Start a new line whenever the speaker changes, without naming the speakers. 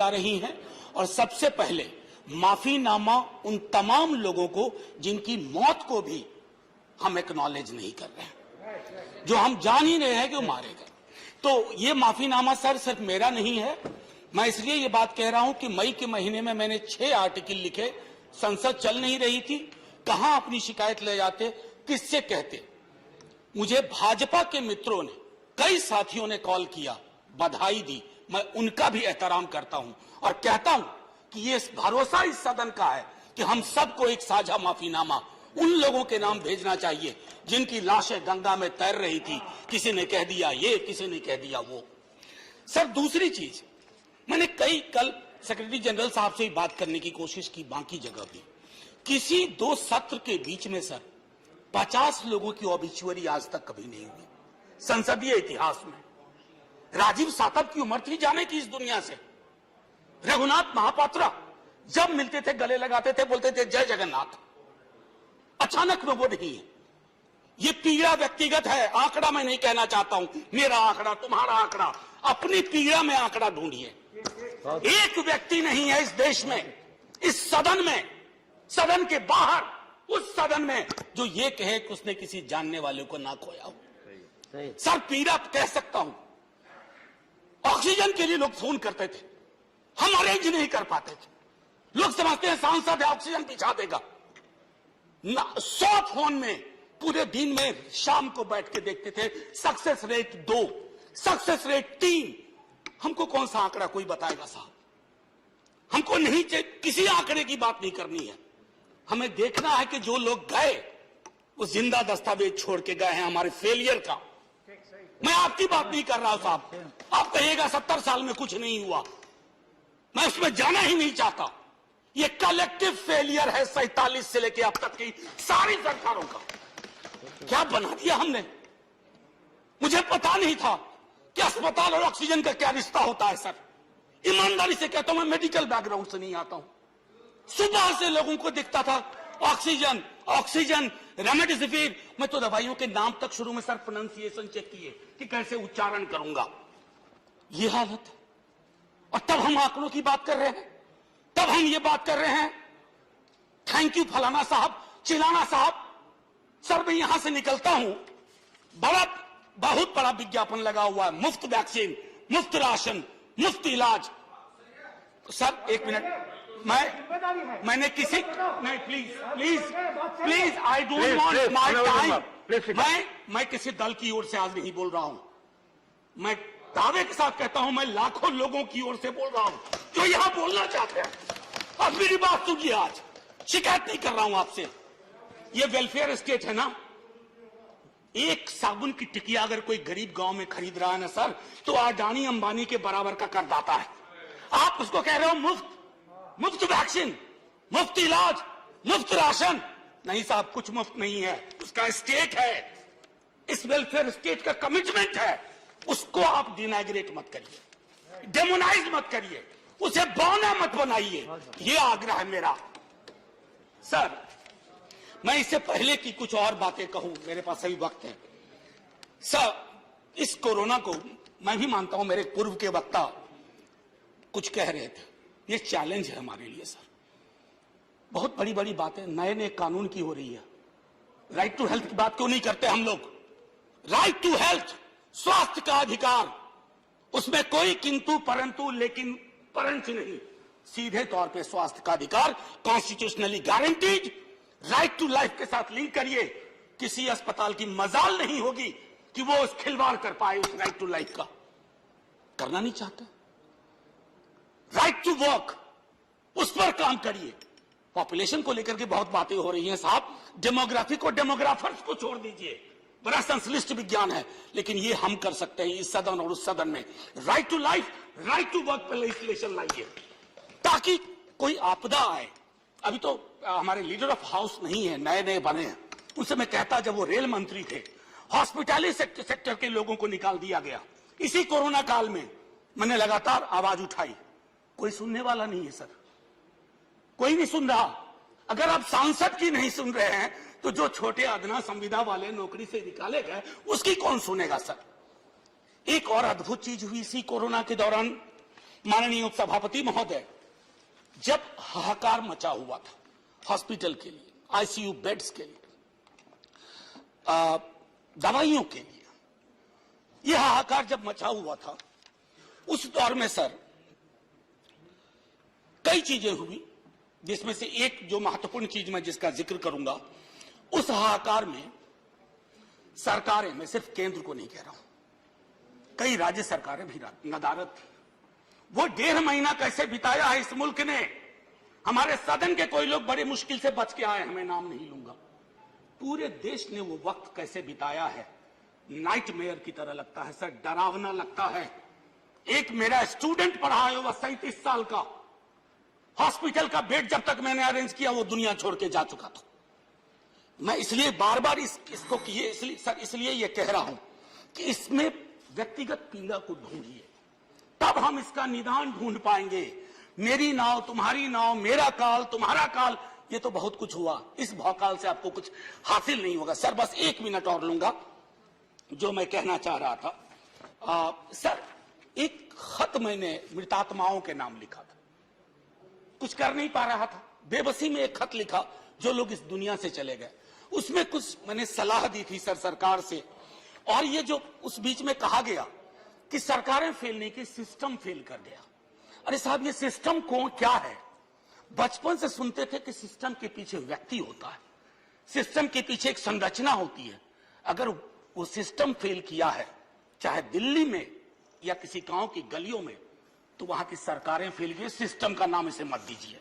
आ रही हैं और सबसे पहले माफीनामा उन तमाम लोगों को जिनकी मौत को भी हम एक्नॉलेज नहीं कर रहे हैं, जो हम जान ही रहे हैं कि वो मारे गए। तो ये माफीनामा सर सिर्फ मेरा नहीं है। मैं इसलिए ये बात कह रहा हूं कि मई के महीने में मैंने 6 आर्टिकल लिखे। संसद चल नहीं रही थी, कहां अपनी शिकायत ले जाते, किससे कहते। मुझे भाजपा के मित्रों ने, कई साथियों ने कॉल किया, बधाई दी। मैं उनका भी एहतराम करता हूं और कहता हूं कि ये भरोसा इस सदन का है कि हम सबको एक साझा माफीनामा उन लोगों के नाम भेजना चाहिए जिनकी लाशें गंगा में तैर रही थी। किसी ने कह दिया ये, किसी ने कह दिया वो। सर दूसरी चीज, मैंने कल सेक्रेटरी जनरल साहब से बात करने की कोशिश की, बाकी जगह भी। किसी 2 सत्र के बीच में सर 50 लोगों की ऑबिचुअरी आज तक कभी नहीं हुई संसदीय इतिहास में। राजीव सातव की उम्र थी जाने की इस दुनिया से। रघुनाथ महापात्रा जब मिलते थे गले लगाते थे, बोलते थे जय जगन्नाथ। अचानक में वो नहीं है। ये पीड़ा व्यक्तिगत है, आंकड़ा मैं नहीं कहना चाहता हूं, मेरा आंकड़ा, तुम्हारा आंकड़ा, अपनी पीड़ा में आंकड़ा ढूंढिए। एक व्यक्ति नहीं है इस देश में, इस सदन में, सदन के बाहर, उस सदन में जो ये कहे कि उसने किसी जानने वाले को ना खोया हो। सर पीड़ा कह सकता हूं। ऑक्सीजन के लिए लोग फोन करते थे, हम अरेंज नहीं कर पाते थे। लोग समझते हैं सांसद है, ऑक्सीजन पिछा देगा। 100 फोन में पूरे दिन में शाम को बैठ के देखते थे, सक्सेस रेट 2, सक्सेस रेट 3। हमको कौन सा आंकड़ा कोई बताएगा साहब? हमको नहीं किसी आंकड़े की बात नहीं करनी है। हमें देखना है कि जो लोग गए वो जिंदा दस्तावेज छोड़ के गए हैं हमारे फेलियर का। मैं आपकी बात नहीं कर रहा हूं साहब। आप कहिएगा 70 साल में कुछ नहीं हुआ, मैं उसमें जाना ही नहीं चाहता। ये कलेक्टिव फेलियर है 47 से लेकर अब तक की सारी सरकारों का। क्या बना दिया हमने? मुझे पता नहीं था कि अस्पताल और ऑक्सीजन का क्या रिश्ता होता है सर। ईमानदारी से कहता हूं, मैं मेडिकल बैकग्राउंड से नहीं आता हूं। सुबह से लोगों को दिखता था ऑक्सीजन ऑक्सीजन, रेमडेसिविर। मैं तो दवाइयों के नाम तक शुरू में सर प्रोनाउंसिएशन चेक किए कि कैसे उच्चारण करूंगा। ये हालत है। और तब हम आंकड़ों की बात कर रहे हैं, तब हम ये बात कर रहे हैं थैंक यू फलाना साहब, चिलाना साहब। सर मैं यहां से निकलता हूं, बहुत बड़ा विज्ञापन लगा हुआ है, मुफ्त वैक्सीन, मुफ्त राशन, मुफ्त इलाज। सर एक मिनट, मैंने किसी नहीं, please I don't want my time. मैं किसी दल की ओर से आज नहीं बोल रहा हूं। मैं दावे के साथ कहता हूं, मैं लाखों लोगों की ओर से बोल रहा हूं जो यहां बोलना चाहते हैं। अब मेरी बात सुनिए, आज शिकायत नहीं कर रहा हूं आपसे। ये वेलफेयर स्टेट है ना। एक साबुन की टिकिया अगर कोई गरीब गांव में खरीद रहा है ना सर, तो अडानी अंबानी के बराबर का करदाता है। आप उसको कह रहे हो मुफ्त वैक्सीन, मुफ्त इलाज, मुफ्त राशन। नहीं साहब, कुछ मुफ्त नहीं है, उसका स्टेट है। इस वेलफेयर स्टेट का कमिटमेंट है, उसको आप डिनाइग्रेट मत करिए, डेमोनाइज मत करिए, उसे बौना मत बनाइए। ये आग्रह है मेरा। सर मैं इससे पहले की कुछ और बातें कहूं, मेरे पास अभी वक्त है। सर इस कोरोना को मैं भी मानता हूं, मेरे पूर्व के वक्ता कुछ कह रहे थे, ये चैलेंज है हमारे लिए सर। बहुत बड़ी बड़ी बातें नए नए कानून की हो रही है। राइट टू हेल्थ की बात क्यों नहीं करते हम लोग? राइट टू हेल्थ, स्वास्थ्य का अधिकार, उसमें कोई किंतु परंतु लेकिन परंच नहीं। सीधे तौर पे स्वास्थ्य का अधिकार constitutionally guaranteed, right to life के साथ लिंक करिए। किसी अस्पताल की मजाल नहीं होगी कि वो उस खिलवाड़ कर पाए उस राइट टू लाइफ का। करना नहीं चाहते। राइट टू वर्क, उस पर काम करिए। पॉपुलेशन को लेकर के बहुत बातें हो रही हैं साहब। डेमोग्राफी को, डेमोग्राफर्स को छोड़ दीजिए, बड़ा संश्लिष्ट विज्ञान है, लेकिन ये हम कर सकते हैं इस सदन और उस सदन में। Right to life, right to work पर लेजिस्लेशन लाइए ताकि कोई आपदा आए। अभी तो हमारे लीडर ऑफ हाउस नहीं है, नए नए बने हैं। उनसे मैं कहता, जब वो रेल मंत्री थे, हॉस्पिटैलिटी सेक्टर के लोगों को निकाल दिया गया। इसी कोरोना काल में मैंने लगातार आवाज उठाई, कोई सुनने वाला नहीं है सर, कोई नहीं सुन रहा। अगर आप सांसद की नहीं सुन रहे हैं तो जो छोटे अदना संविदा वाले नौकरी से निकाले गए उसकी कौन सुनेगा सर? एक और अद्भुत चीज हुई इसी कोरोना के दौरान। माननीय उपसभापति महोदय, जब हाहाकार मचा हुआ था हॉस्पिटल के लिए, आईसीयू बेड्स के लिए, दवाइयों के लिए, यह हाहाकार जब मचा हुआ था, उस दौर में सर कई चीजें हुई, जिसमें से एक जो महत्वपूर्ण चीज मैं जिसका जिक्र करूंगा, उस हाहाकार में सरकारें, मैं सिर्फ केंद्र को नहीं कह रहा हूं, कई राज्य सरकारें भी नदारद थी। वो 1.5 महीना कैसे बिताया है इस मुल्क ने। हमारे सदन के कोई लोग बड़े मुश्किल से बच के आए, मैं नाम नहीं लूंगा। पूरे देश ने वो वक्त कैसे बिताया है, नाइटमेयर की तरह लगता है सर, डरावना लगता है। एक मेरा स्टूडेंट पढ़ा है, वह 37 साल का, हॉस्पिटल का बेड जब तक मैंने अरेंज किया वो दुनिया छोड़ के जा चुका था। मैं इसलिए बार बार इसको इसलिए ये कह रहा हूं कि इसमें व्यक्तिगत पीड़ा को ढूंढिए, तब हम इसका निदान ढूंढ पाएंगे। मेरी नाव तुम्हारी नाव, मेरा काल तुम्हारा काल, ये तो बहुत कुछ हुआ, इस भौकाल से आपको कुछ हासिल नहीं होगा। सर बस 1 मिनट और लूंगा, जो मैं कहना चाह रहा था। सर एक खत मैंने मृतात्माओं के नाम लिखा था, कुछ कर नहीं पा रहा था, बेबसी में एक खत लिखा, जो लोग इस दुनिया से चले गए। उसमें कुछ मैंने सलाह दी थी सर सरकार से, और ये जो उस बीच में कहा गया कि सरकारें फेल नहीं की, सिस्टम फेल कर गया। अरे साहब, ये सिस्टम कौन क्या है? बचपन से सुनते थे कि सिस्टम के पीछे व्यक्ति होता है, सिस्टम के पीछे एक संरचना होती है। अगर वो सिस्टम फेल किया है, चाहे दिल्ली में या किसी गांव की गलियों में, तो वहां की सरकारें फेल की। सिस्टम का नाम इसे मत दीजिए।